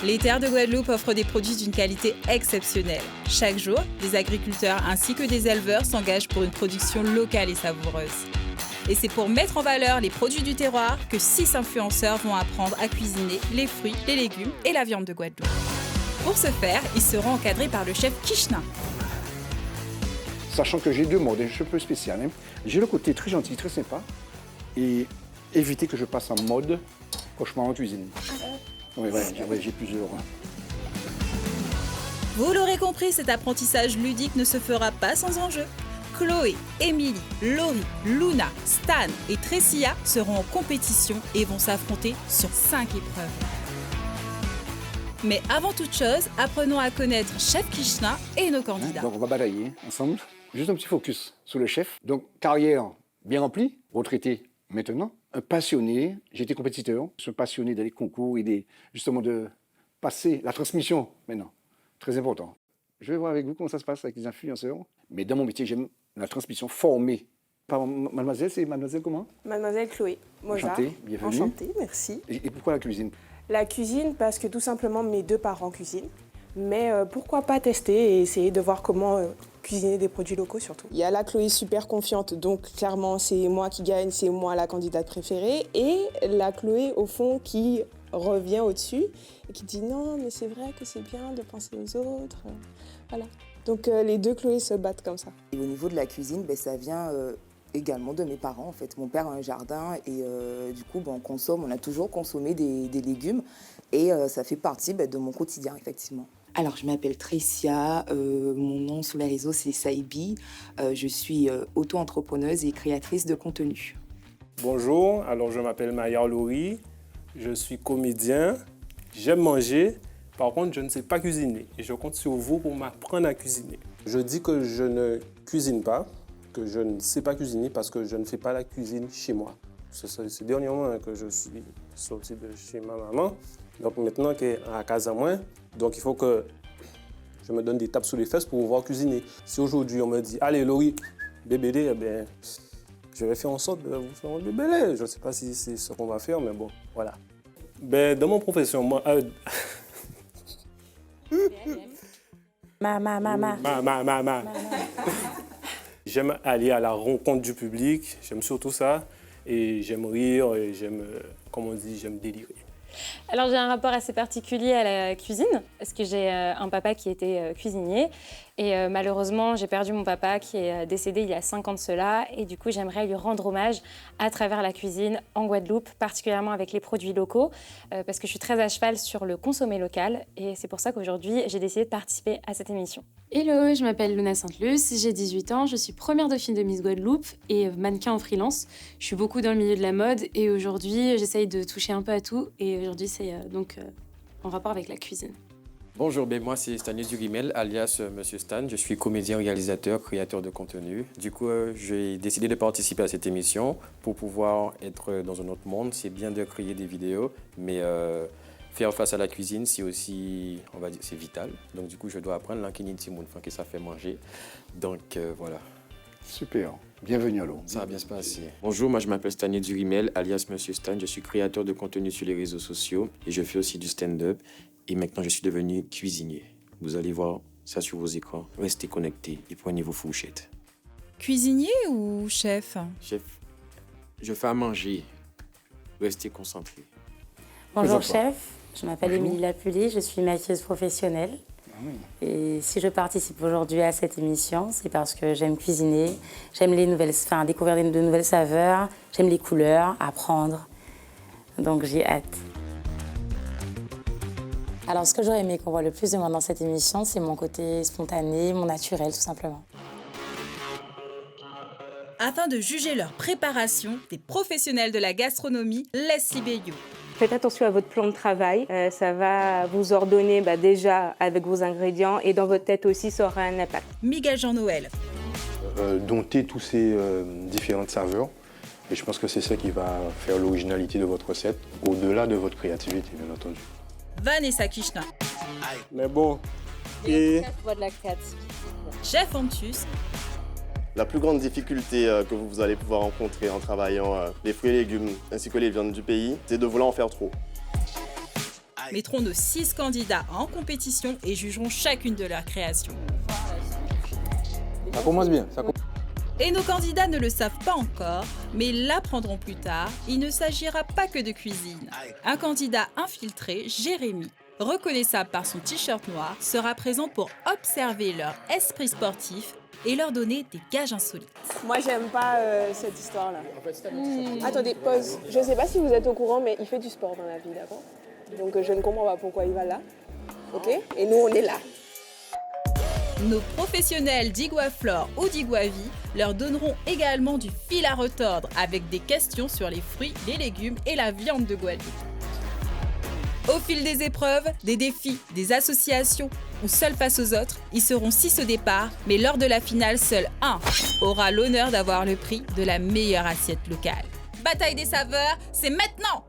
Les terres de Guadeloupe offrent des produits d'une qualité exceptionnelle. Chaque jour, des agriculteurs ainsi que des éleveurs s'engagent pour une production locale et savoureuse. Et c'est pour mettre en valeur les produits du terroir que 6 influenceurs vont apprendre à cuisiner les fruits, les légumes et la viande de Guadeloupe. Pour ce faire, ils seront encadrés par le chef Kishna. Sachant que j'ai 2 modes, un peu spécial. Hein. J'ai le côté très gentil, très sympa, et éviter que je passe en mode cauchemar en cuisine. Oui, j'ai plusieurs. Vous l'aurez compris, cet apprentissage ludique ne se fera pas sans enjeu. Chloé, Émilie, Laurie, Luna, Stan et Tressia seront en compétition et vont s'affronter sur 5 épreuves. Mais avant toute chose, apprenons à connaître Chef Kishna et nos candidats. Donc on va balayer ensemble. Juste un petit focus sur le chef. Donc carrière bien remplie, retraité maintenant. Un passionné, j'ai été compétiteur. Je suis passionné d'aller concours et justement de passer la transmission maintenant. Très important. Je vais voir avec vous comment ça se passe avec les influenceurs. Mais dans mon métier, j'aime la transmission formée. Mademoiselle, c'est mademoiselle comment? Mademoiselle Chloé Mozart. Enchantée, bienvenue. Enchantée, merci. Et pourquoi la cuisine? La cuisine, parce que tout simplement mes 2 parents cuisinent. Mais pourquoi pas tester et essayer de voir comment cuisiner des produits locaux surtout. Il y a la Chloé super confiante, donc clairement c'est moi qui gagne, c'est moi la candidate préférée. Et la Chloé au fond qui revient au-dessus et qui dit non mais c'est vrai que c'est bien de penser aux autres. Voilà. Donc les 2 Chloé se battent comme ça. Et au niveau de la cuisine, ça vient également de mes parents en fait. Mon père a un jardin et du coup on a toujours consommé des légumes et ça fait partie de mon quotidien effectivement. Alors, je m'appelle Tressia, mon nom sur les réseaux c'est Saibi. Je suis auto-entrepreneuse et créatrice de contenu. Bonjour, alors je m'appelle Maillard Laurie, je suis comédien, j'aime manger, par contre je ne sais pas cuisiner et je compte sur vous pour m'apprendre à cuisiner. Je dis que je ne cuisine pas, que je ne sais pas cuisiner parce que je ne fais pas la cuisine chez moi. C'est dernièrement que je suis sorti de chez ma maman, donc maintenant qu'elle est à casa moi, donc il faut que je me donne des tapes sur les fesses pour pouvoir cuisiner. Si aujourd'hui on me dit « Allez Laurie, bébélé », je vais faire en sorte de vous faire un bébélé. Je ne sais pas si c'est ce qu'on va faire, mais bon, voilà. Dans mon profession, moi... J'aime aller à la rencontre du public, j'aime surtout ça. Et j'aime rire, et j'aime délirer. Alors j'ai un rapport assez particulier à la cuisine, parce que j'ai un papa qui était cuisinier. Et malheureusement, j'ai perdu mon papa qui est décédé il y a 5 ans de cela. Et du coup, j'aimerais lui rendre hommage à travers la cuisine en Guadeloupe, particulièrement avec les produits locaux, parce que je suis très à cheval sur le consommer local. Et c'est pour ça qu'aujourd'hui, j'ai décidé de participer à cette émission. Hello, je m'appelle Luna Sainte-Luce, j'ai 18 ans, je suis première dauphine de Miss Guadeloupe et mannequin en freelance. Je suis beaucoup dans le milieu de la mode et aujourd'hui, j'essaye de toucher un peu à tout. Et aujourd'hui, c'est donc en rapport avec la cuisine. Bonjour, moi c'est Stanis Durimel, alias Monsieur Stan. Je suis comédien, réalisateur, créateur de contenu. Du coup, j'ai décidé de participer à cette émission pour pouvoir être dans un autre monde. C'est bien de créer des vidéos, mais faire face à la cuisine, c'est aussi, on va dire, c'est vital. Donc du coup, je dois apprendre l'enquinite Simon, que ça fait manger. Donc voilà. Super. Bienvenue à l'eau. Ça va bien se passer. Bonjour, moi je m'appelle Stanis Durimel, alias Monsieur Stan. Je suis créateur de contenu sur les réseaux sociaux et je fais aussi du stand-up. Et maintenant, je suis devenu cuisinier. Vous allez voir ça sur vos écrans. Restez connectés et prenez vos fourchettes. Cuisinier ou chef? Chef, je fais à manger. Restez concentrés. Bonjour chef, je m'appelle Émilie Lapully, je suis maquilleuse professionnelle. Ah oui. Et si je participe aujourd'hui à cette émission, c'est parce que j'aime cuisiner, j'aime découvrir de nouvelles saveurs, j'aime les couleurs, apprendre. Donc j'ai hâte. Alors, ce que j'aurais aimé qu'on voit le plus de moi dans cette émission, c'est mon côté spontané, mon naturel, tout simplement. Afin de juger leur préparation, des professionnels de la gastronomie laissent Libéio. Faites attention à votre plan de travail. Ça va vous ordonner déjà avec vos ingrédients et dans votre tête aussi, ça aura un impact. Miguel Jean-Noël. Dompter tous ces différentes saveurs. Et je pense que c'est ça qui va faire l'originalité de votre recette, au-delà de votre créativité, bien entendu. Vanessa Kishna. Mais bon, et... de la créativité. Chef Antus. La plus grande difficulté que vous allez pouvoir rencontrer en travaillant les fruits et légumes ainsi que les viandes du pays, c'est de vouloir en faire trop. mettront nos 6 candidats en compétition et jugeront chacune de leurs créations. Ça commence bien. Et nos candidats ne le savent pas encore, mais l'apprendront plus tard. Il ne s'agira pas que de cuisine. Un candidat infiltré, Jérémy, reconnaissable par son t-shirt noir, sera présent pour observer leur esprit sportif et leur donner des gages insolites. Moi, j'aime pas cette histoire-là. Attendez, pause. Je sais pas si vous êtes au courant, mais il fait du sport dans la vie, d'accord? Donc je ne comprends pas pourquoi il va là. Ok? Et nous, on est là. Nos professionnels d'Iguaflore ou d'Iguavi leur donneront également du fil à retordre avec des questions sur les fruits, les légumes et la viande de Guadeloupe. Au fil des épreuves, des défis, des associations ou seuls face aux autres, ils seront 6 au départ, mais lors de la finale, seul un aura l'honneur d'avoir le prix de la meilleure assiette locale. Bataille des saveurs, c'est maintenant!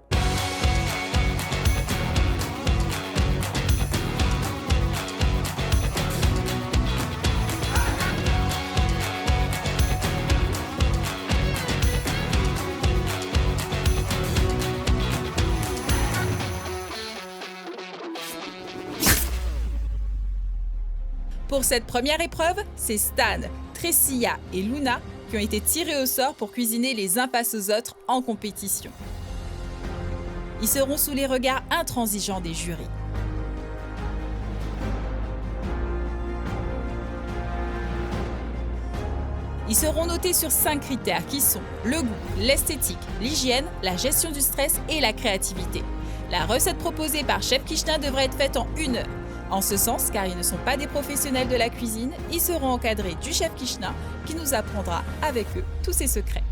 Pour cette première épreuve, c'est Stan, Tressia et Luna qui ont été tirés au sort pour cuisiner les uns face aux autres en compétition. Ils seront sous les regards intransigeants des jurys. Ils seront notés sur 5 critères qui sont le goût, l'esthétique, l'hygiène, la gestion du stress et la créativité. La recette proposée par Chef Kishna devrait être faite en 1 heure. En ce sens, car ils ne sont pas des professionnels de la cuisine, ils seront encadrés du chef Kishna qui nous apprendra avec eux tous ses secrets.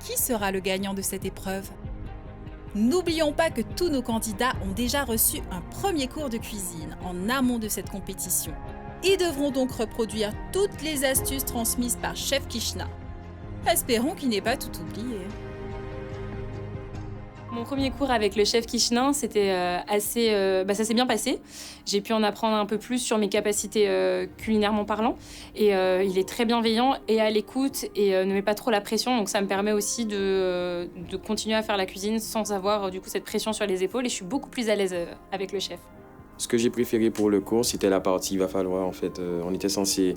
Qui sera le gagnant de cette épreuve? N'oublions pas que tous nos candidats ont déjà reçu un premier cours de cuisine en amont de cette compétition. Ils devront donc reproduire toutes les astuces transmises par Chef Kishna. Espérons qu'il n'ait pas tout oublié. Mon premier cours avec le chef Kishna, c'était ça s'est bien passé. J'ai pu en apprendre un peu plus sur mes capacités culinairement parlant. Et il est très bienveillant et à l'écoute et ne met pas trop la pression. Donc ça me permet aussi de continuer à faire la cuisine sans avoir du coup cette pression sur les épaules. Et je suis beaucoup plus à l'aise avec le chef. Ce que j'ai préféré pour le cours, c'était la partie il va falloir, en fait, on était censé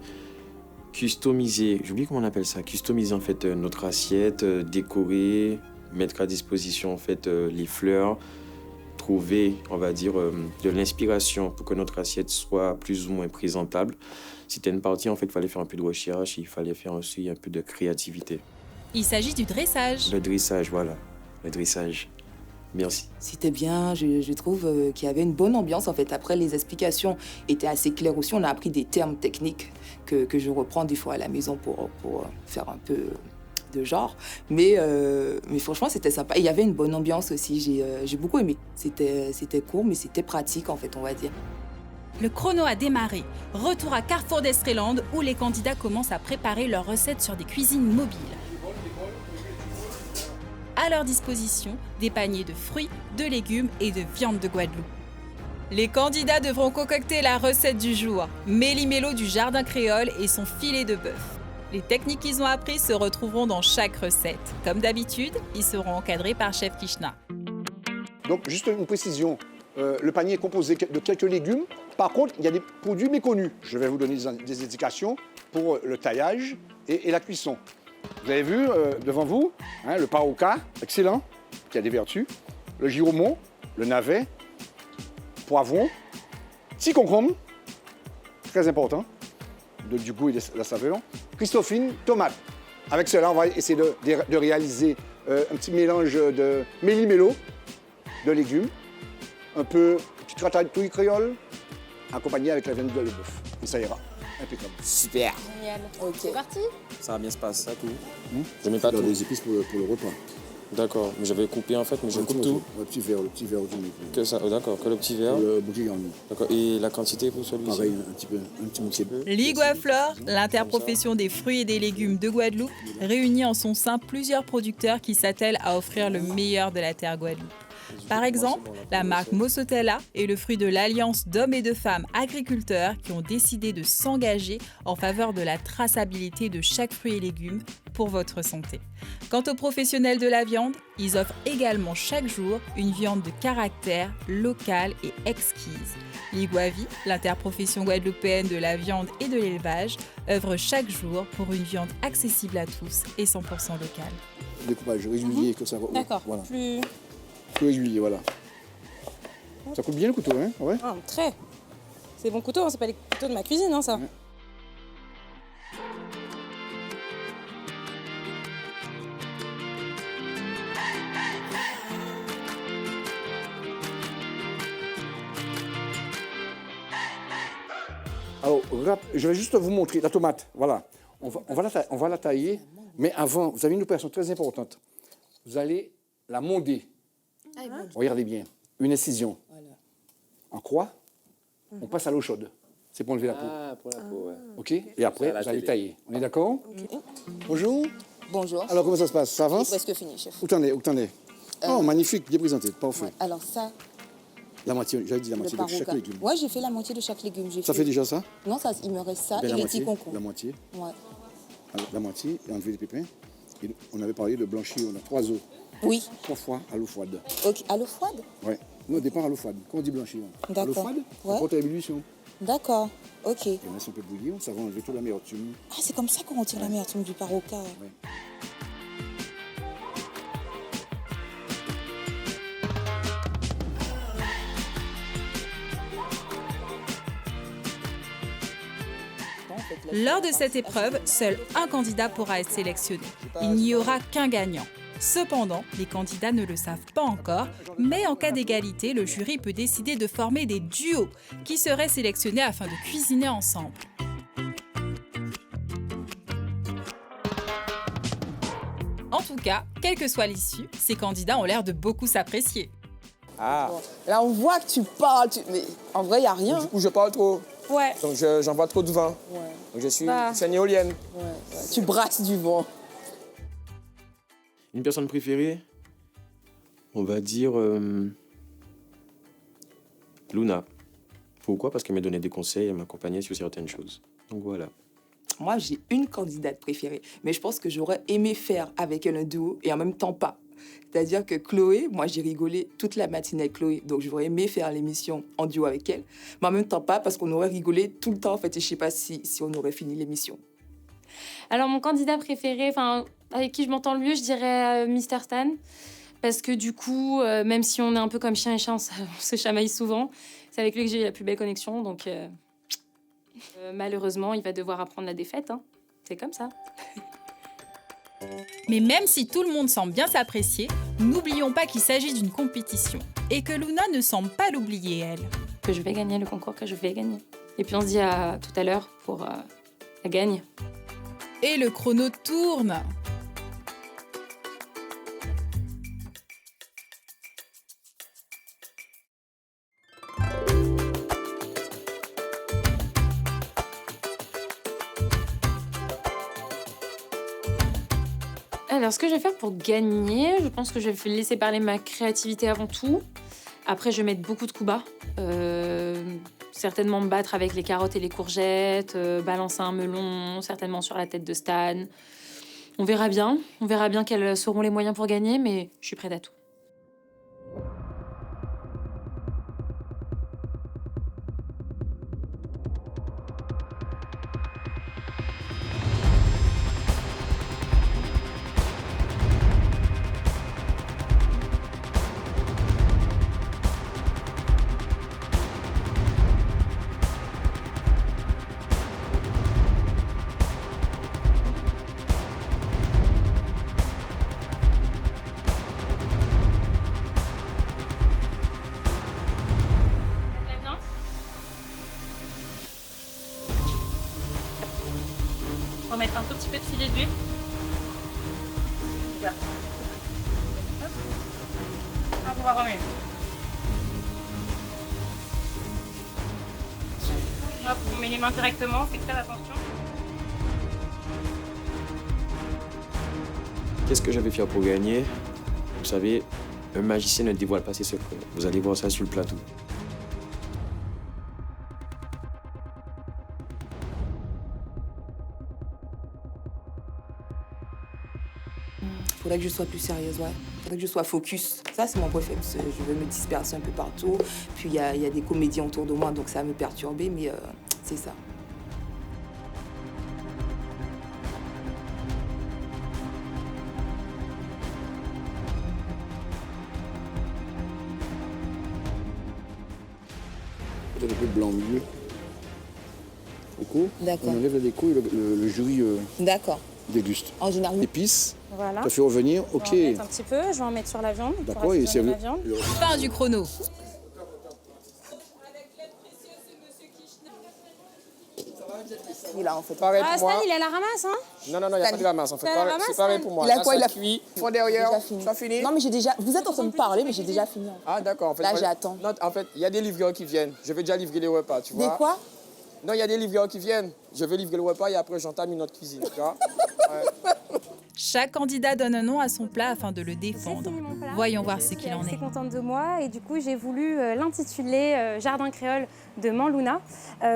customiser, j'oublie comment on appelle ça, customiser en fait notre assiette, décorer, mettre à disposition en fait les fleurs, trouver, on va dire, de l'inspiration pour que notre assiette soit plus ou moins présentable. C'était une partie, en fait, il fallait faire un peu de recherche, il fallait faire aussi un peu de créativité. Il s'agit du dressage. Le dressage, voilà, le dressage. Merci. C'était bien, je trouve qu'il y avait une bonne ambiance en fait. Après, les explications étaient assez claires aussi. On a appris des termes techniques que je reprends des fois à la maison pour faire un peu de genre. Mais franchement, c'était sympa. Et il y avait une bonne ambiance aussi. J'ai beaucoup aimé. C'était court, mais c'était pratique en fait, on va dire. Le chrono a démarré. Retour à Carrefour d'Estreland où les candidats commencent à préparer leurs recettes sur des cuisines mobiles. À leur disposition, des paniers de fruits, de légumes et de viande de Guadeloupe. Les candidats devront concocter la recette du jour, méli-mélo du jardin créole et son filet de bœuf. Les techniques qu'ils ont apprises se retrouveront dans chaque recette. Comme d'habitude, ils seront encadrés par Chef Kishna. Donc, juste une précision, le panier est composé de quelques légumes. Par contre, il y a des produits méconnus. Je vais vous donner des indications pour le taillage et la cuisson. Vous avez vu devant vous, le paroka, excellent, qui a des vertus. Le giromon, le navet, poivron, petit concombre, très important, du goût et de la saveur. Christophine, tomate. Avec cela, on va essayer de réaliser un petit mélange de méli-mélo, de légumes, un peu petite ratatouille créole, accompagné avec la viande de bœuf. Et ça ira. Impeccable. Super. Génial. Ok. C'est parti. Ça va bien se passer, ça, tout. Je mets pas des épices pour le repas. D'accord, mais j'avais coupé en fait, mais je coupe tout. Le petit verre au demi. Que ça, d'accord, que le petit verre. Le bouquet garni. D'accord, et la quantité pour celui-ci? Pareil, un petit peu. L'Iguaflore, l'interprofession des fruits et des légumes de Guadeloupe, réunit en son sein plusieurs producteurs qui s'attellent à offrir le meilleur de la terre Guadeloupe. Par exemple, la marque Mossotella est le fruit de l'alliance d'hommes et de femmes agriculteurs qui ont décidé de s'engager en faveur de la traçabilité de chaque fruit et légume pour votre santé. Quant aux professionnels de la viande, ils offrent également chaque jour une viande de caractère, locale et exquise. L'Iguavi, l'interprofession guadeloupéenne de la viande et de l'élevage, œuvre chaque jour pour une viande accessible à tous et 100% locale. Découpage régulier, que ça va. D'accord, Voilà. plus Régulier, voilà. Ça coupe bien le couteau, hein? Ouais. Ah, très. C'est bon couteau, hein, c'est pas les couteaux de ma cuisine, hein, ça. Ouais. Alors, je vais juste vous montrer la tomate. Voilà. On va la tailler. Mais avant, vous avez une opération très importante. Vous allez la monder. Regardez bien. Une incision. Voilà. En croix. On passe à l'eau chaude. C'est pour enlever la peau. Ah, pour la peau, ouais. OK? Et après, vous allez tailler. On est d'accord? Okay. Bonjour. Bonjour. Alors, comment ça se passe? Ça avance? C'est presque fini, chef. Où t'en es? Oh, magnifique. Bien présenté. Parfait. Ouais. Alors ça... La moitié, j'avais dit la moitié de chaque légume. Ouais, j'ai fait la moitié de chaque légume. Ça fait déjà ça? Non, ça, il me reste ça et les petits concombres. La moitié. Ouais. Alors, la moitié et enlever les pépins. Et on avait parlé de blanchir, on a 3 œufs. Oui. 3 fois à l'eau froide. Ok, à l'eau froide? Oui. Nous, au départ, à l'eau froide. Quand on dit blanchir, à l'eau froide, on porte à l'ébullition. D'accord, ok. Et on laisse un peu bouillir, ça va enlever toute l'amertume. Ah, c'est comme ça qu'on retire l'amertume du paroca. Ouais. Lors de cette épreuve, seul un candidat pourra être sélectionné. Il n'y aura qu'un gagnant. Cependant, les candidats ne le savent pas encore, mais en cas d'égalité, le jury peut décider de former des duos qui seraient sélectionnés afin de cuisiner ensemble. En tout cas, quelle que soit l'issue, ces candidats ont l'air de beaucoup s'apprécier. Ah. Bon. Là, on voit que tu parles, mais en vrai, il n'y a rien. Du coup, je parle trop. Ouais. Donc, j'envoie trop de vent. Ouais. Donc, je suis une éolienne. Ouais. Tu brasses du vent. Une personne préférée, on va dire Luna. Pourquoi? Parce qu'elle m'a donné des conseils, elle m'accompagnait sur certaines choses. Donc voilà. Moi, j'ai une candidate préférée, mais je pense que j'aurais aimé faire avec elle un duo et en même temps pas. C'est-à-dire que Chloé, moi j'ai rigolé toute la matinée avec Chloé, donc j'aurais aimé faire l'émission en duo avec elle, mais en même temps pas parce qu'on aurait rigolé tout le temps en fait et je sais pas si on aurait fini l'émission. Alors mon candidat préféré, avec qui je m'entends le mieux, je dirais Mr Stan, parce que du coup, même si on est un peu comme chien et chat, on se chamaille souvent, c'est avec lui que j'ai eu la plus belle connexion, donc malheureusement il va devoir apprendre la défaite, hein. C'est comme ça. Mais même si tout le monde semble bien s'apprécier, n'oublions pas qu'il s'agit d'une compétition et que Luna ne semble pas l'oublier, elle. Que je vais gagner le concours, que je vais gagner. Et puis on se dit à tout à l'heure pour la gagne. Et le chrono tourne. Alors, ce que je vais faire pour gagner, je pense que je vais laisser parler ma créativité avant tout. Après, je vais mettre beaucoup de coups bas. Certainement me battre avec les carottes et les courgettes, balancer un melon, certainement sur la tête de Stan. On verra bien quels seront les moyens pour gagner, mais je suis prête à tout. On va mettre un tout petit peu de filet d'huile. On va remuer. Hop, on met les mains directement, faites très attention. Qu'est-ce que j'avais fait pour gagner? Vous savez, Un magicien ne dévoile pas ses secrets. Vous allez voir ça sur le plateau. Faudrait que je sois plus sérieuse, ouais. Faudrait que je sois focus. Ça, c'est mon point faible. Je veux me disperser un peu partout. Puis il y a des comédiens autour de moi, donc ça va me perturber, mais c'est ça. Peut-être un peu de blanc au milieu. Déco. D'accord. On enlève la déco et le jury D'accord. déguste. En général, Épices. Voilà. Ça fait revenir, ok. Je vais en mettre un petit peu, je vais en mettre sur la viande. pour D'accord, et c'est assaisonner la viande. Fin du chrono. il a en fait. Pareil Ah, pour Stan, moi. il est à la ramasse, hein? Non, non, non, il n'y a pas de la masse en fait. C'est à la ramasse, C'est pareil Stan. pour moi. Il a Là, quoi, ça il a- cuit. Pour derrière, Déjà fini. tu as fini? Non, mais j'ai déjà. Vous êtes en train de parler, mais j'ai déjà fini. Ah, d'accord. En fait, Là, moi, j'attends. Non, en fait, il y a des livreurs qui viennent. Je vais déjà livrer les repas, tu vois. Des quoi? Non, il y a des livreurs qui viennent. Je vais livrer le repas et après, j'entame une autre cuisine, tu vois. Chaque candidat donne un nom à son plat afin de le défendre. Fini mon plat. Voyons voir ce Je suis qu'il en assez est. contente de moi et du coup j'ai voulu l'intituler Jardin créole de Manlouna.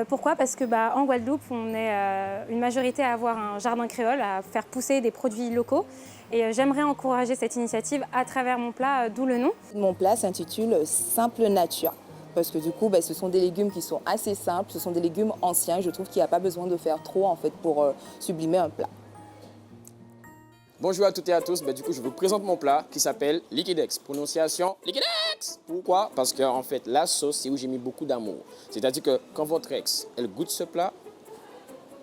Pourquoi? Parce que en Guadeloupe on est une majorité à avoir un jardin créole, à faire pousser des produits locaux. Et j'aimerais encourager cette initiative à travers mon plat, d'où le nom. Mon plat s'intitule Simple Nature. Parce que du coup, ce sont des légumes qui sont assez simples, ce sont des légumes anciens. Je trouve qu'il n'y a pas besoin de faire trop en fait pour sublimer un plat. Bonjour à toutes et à tous. Du coup, je vous présente mon plat qui s'appelle Liquidex. Prononciation Liquidex. Pourquoi? Parce que en fait, la sauce, c'est où j'ai mis beaucoup d'amour. C'est-à-dire que quand votre ex, elle goûte ce plat,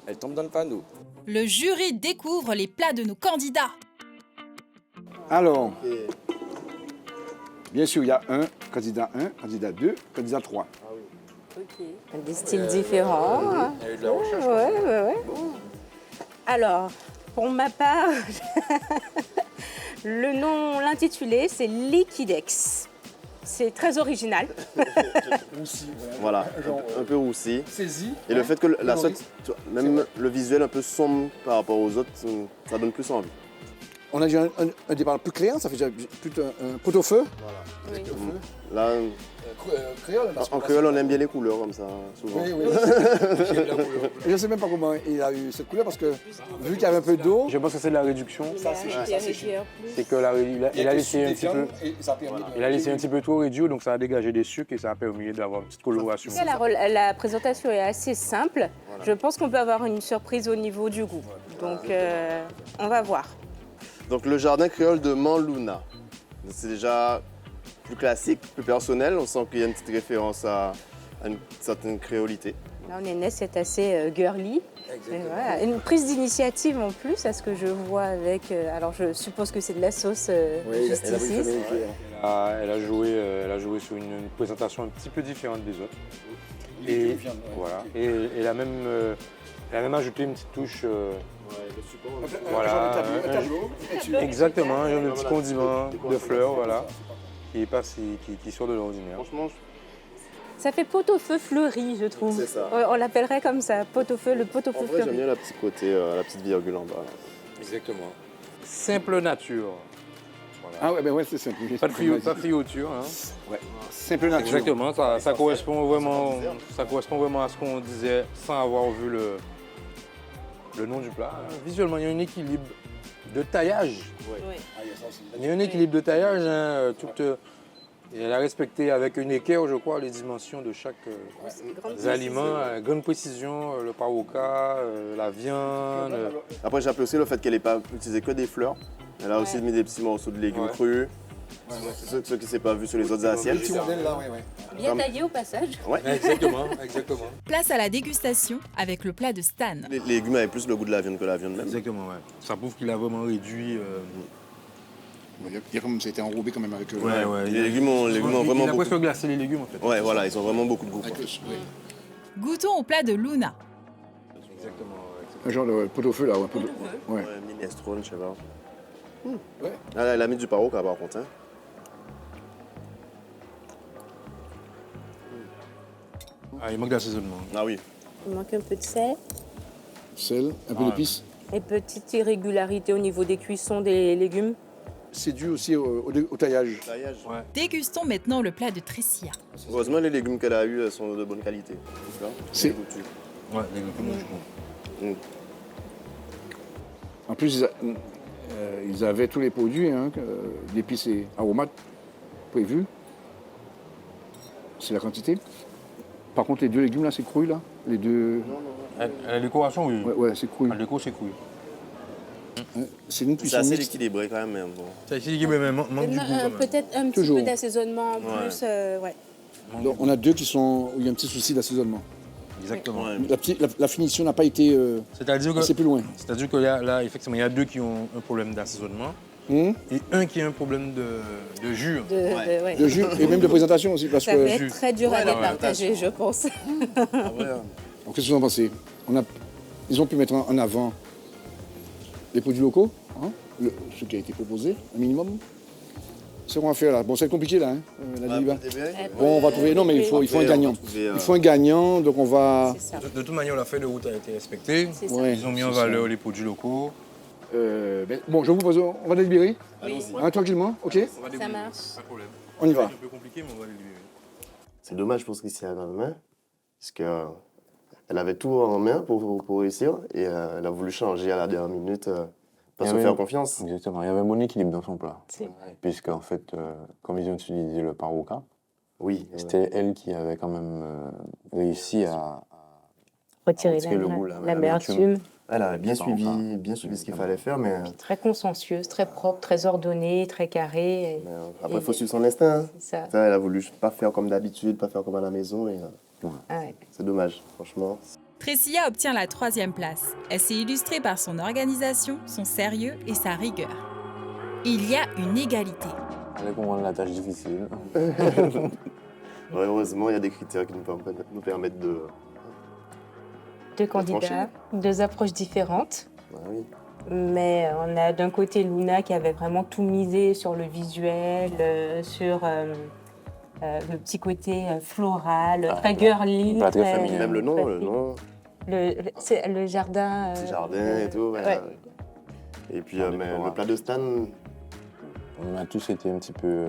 elle tombe dans le panneau. Le jury découvre les plats de nos candidats. Alors, bien sûr, il y a candidat 1, candidat 2, candidat 3. Des styles différents. Il y a eu de la recherche. Ouais. Alors, pour ma part, le nom, l'intitulé, c'est Liquidex. C'est très original. Voilà, un peu roussi. Saisi. Et le fait que la sauce, même le visuel un peu sombre par rapport aux autres, ça donne plus envie. On a déjà un départ plus clair, ça fait déjà plutôt un pot-au-feu. Oui. Là, Créole, en créole, on aime bien les couleurs comme ça, souvent. Oui. Je ne sais même pas comment il a eu cette couleur parce que vu qu'il y avait un peu d'eau. Je pense que c'est de la réduction. C'est que il a laissé un petit peu. Il a laissé un petit peu trop réduit, donc ça a dégagé des sucres et ça a permis d'avoir une petite coloration. La présentation est assez simple. Voilà. Je pense qu'on peut avoir une surprise au niveau du goût. Donc, on va voir. Donc le jardin créole de Manlouna. C'est déjà plus classique, plus personnel. On sent qu'il y a une petite référence à une certaine créolité. Là, on est né, c'est assez girly. Voilà. Une prise d'initiative en plus, à ce que je vois avec... alors, je suppose que c'est de la sauce juste ici. Elle a joué sur une présentation un petit peu différente des autres. Et voilà. Et elle a même ajouté une petite touche... voilà, exactement, un petit condiment de fleurs, voilà, qui sort de l'ordinaire. Franchement, ça fait pot-au-feu fleuri, je trouve. C'est ça. On l'appellerait comme ça, pot-au-feu, le pot-au-feu fleuri. En vrai, j'aime bien la petite côté, la petite virgule en bas. Exactement. Simple nature. Voilà. Ah ouais, c'est simple. Pas de friauture. Hein. Ouais. Simple nature. Exactement, ça correspond vraiment à ce qu'on disait sans avoir vu le nom du plat. Visuellement, il y a un équilibre de taillage. Ouais. Il y a un équilibre de taillage. Hein, elle a respecté avec une équerre, je crois, les dimensions de chaque aliment. Grande précision, le paroka, la viande. Après, j'apprécie aussi le fait qu'elle n'ait pas utilisé que des fleurs. Elle a aussi mis des petits morceaux de légumes crus. Ce qui ne s'est pas vu sur les autres assiettes. Bien taillé au passage. Ouais. Exactement. Place à la dégustation avec le plat de Stan. Les légumes avaient plus le goût de la viande que la viande même. Exactement, ouais. Ça prouve qu'il a vraiment réduit. Ça a été enrobé quand même avec le. Ouais. Les légumes ont vraiment il a presque glacé les légumes en fait. Ouais, voilà, ils ont vraiment beaucoup de goût. Goûtons au plat de Luna. Exactement. Un genre de pot-au-feu là. Ouais, minestrone, je sais pas. Ouais. Elle a mis du paroka par contre. Hein. Ah, il manque d'assaisonnement. Ah oui. Il manque un peu de sel. Sel, un peu d'épices. Et petite irrégularité au niveau des cuissons des légumes. c'est dû aussi au taillage. Dégustons maintenant le plat de Tricia. Heureusement, les légumes qu'elle a eus sont de bonne qualité. C'est goûtu. Ouais, les légumes, En plus, ils avaient tous les produits d'épices et aromates prévus. C'est la quantité. Par contre, les deux légumes là, c'est cru là. Les deux. La décoration, oui. Ouais, c'est cru. La déco, c'est cru. C'est une cuisson C'est assez mixte. équilibré quand même. Bon. C'est assez équilibré, mais manque du goût quand même. Peut-être un petit Toujours. peu d'assaisonnement en plus. Ouais. Donc, on a deux qui sont où il y a un petit souci d'assaisonnement. Exactement. La finition n'a pas été C'est-à-dire que assez plus loin. C'est-à-dire que là, effectivement, il y a deux qui ont un problème d'assaisonnement et un qui a un problème de jus. De jus et même de présentation aussi. Parce Ça que va être très dur à départager, je pense. Donc, qu'est-ce que vous en pensez? Ils ont pu mettre en avant les produits locaux, ce qui a été proposé, un minimum. Ce qu'on va faire là. Bon, c'est compliqué là, la Diliba. Bon, on va trouver. Non, mais il faut un gagnant. Il faut un gagnant, donc on va. De toute manière, la feuille de route a été respectée. Ouais, Ils ont mis en valeur les produits locaux. Bon, je vous propose, on va délibérer. Tranquillement, ok? Ça marche. Pas de problème. On y va. C'est un peu compliqué, mais on va les libérer. C'est dommage pour Tricia dans la main, parce qu'elle avait tout en main pour réussir, et elle a voulu changer à la dernière minute, pas se faire confiance. Exactement, il y avait un bon équilibre dans son plat. Puisque, en fait, comme ils ont utilisé le paroka, c'était elle qui avait quand même réussi à retirer le goût, l'amertume. Elle a bien suivi ce qu'il fallait faire, mais... Très consciencieuse, très propre, très ordonnée, très carrée. Après, il faut suivre son instinct. Ça. Elle a voulu pas faire comme d'habitude, pas faire comme à la maison. Et, c'est dommage, franchement. Tricia obtient la 3e place. Elle s'est illustrée par son organisation, son sérieux et sa rigueur. Il y a une égalité. Elle comprend la tâche difficile. Heureusement, il y a des critères qui nous permettent de... Deux candidats, deux approches différentes. Mais on a d'un côté Luna qui avait vraiment tout misé sur le visuel, sur le petit côté floral, très girly. Pas très féminin. Même le nom. Le jardin. Petit jardin et tout. Ouais. Et puis mais le plat de Stan... On a tous été un petit peu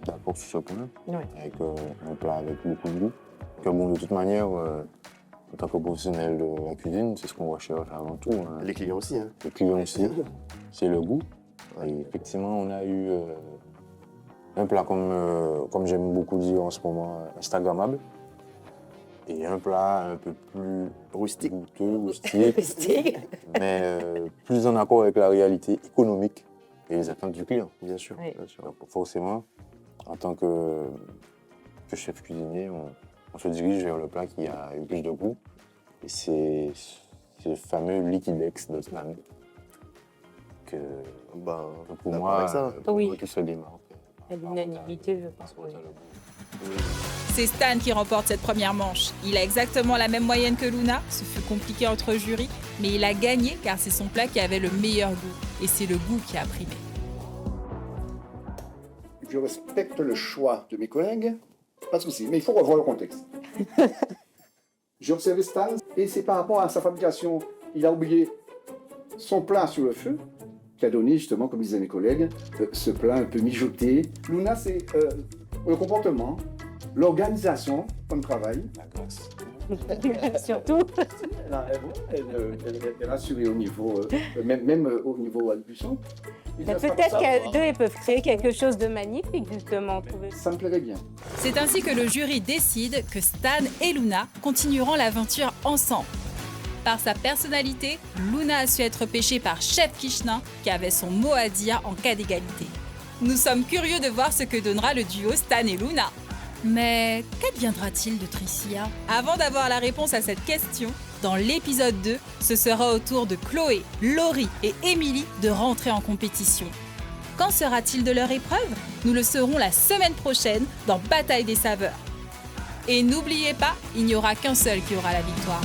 d'accord sur ce point, avec un plat avec beaucoup de goût. Que bon, de toute manière, en tant que professionnel de la cuisine, c'est ce qu'on recherche avant tout. Les clients aussi. Les clients aussi, c'est le goût. Et effectivement, on a eu un plat comme j'aime beaucoup dire en ce moment, instagrammable. Et un plat un peu plus rustique, rustique mais plus en accord avec la réalité économique et les attentes du client. Bien sûr. Oui. Bien sûr. Donc, forcément, en tant que chef cuisinier, on se dirige vers le plat qui a eu plus de goût. Et c'est le fameux Liquidex de Stan. Que pour moi, qui se démarque. À l'unanimité, je pense. C'est Stan qui remporte cette première manche. Il a exactement la même moyenne que Luna. Ce fut compliqué entre jurys, mais il a gagné car c'est son plat qui avait le meilleur goût. Et c'est le goût qui a primé. Je respecte le choix de mes collègues, pas de souci, mais il faut revoir le contexte. J'ai observé Stan et c'est par rapport à sa fabrication. Il a oublié son plat sur le feu, qui a donné justement, comme disaient mes collègues, ce plat un peu mijoté. Luna, c'est le comportement, l'organisation, comme travail. La classe. Surtout. Elle a assuré au niveau, même au niveau buisson. Peut-être qu'à deux, ils peuvent créer quelque chose de magnifique, justement. Ça me plairait bien. C'est ainsi que le jury décide que Stan et Luna continueront l'aventure ensemble. Par sa personnalité, Luna a su être pêchée par Chef Kishnin, qui avait son mot à dire en cas d'égalité. Nous sommes curieux de voir ce que donnera le duo Stan et Luna. Mais qu'adviendra-t-il de Tricia? Avant d'avoir la réponse à cette question, dans l'épisode 2, ce sera au tour de Chloé, Laurie et Émilie de rentrer en compétition. Quand sera-t-il de leur épreuve? Nous le saurons la semaine prochaine dans Bataille des saveurs. Et n'oubliez pas, il n'y aura qu'un seul qui aura la victoire.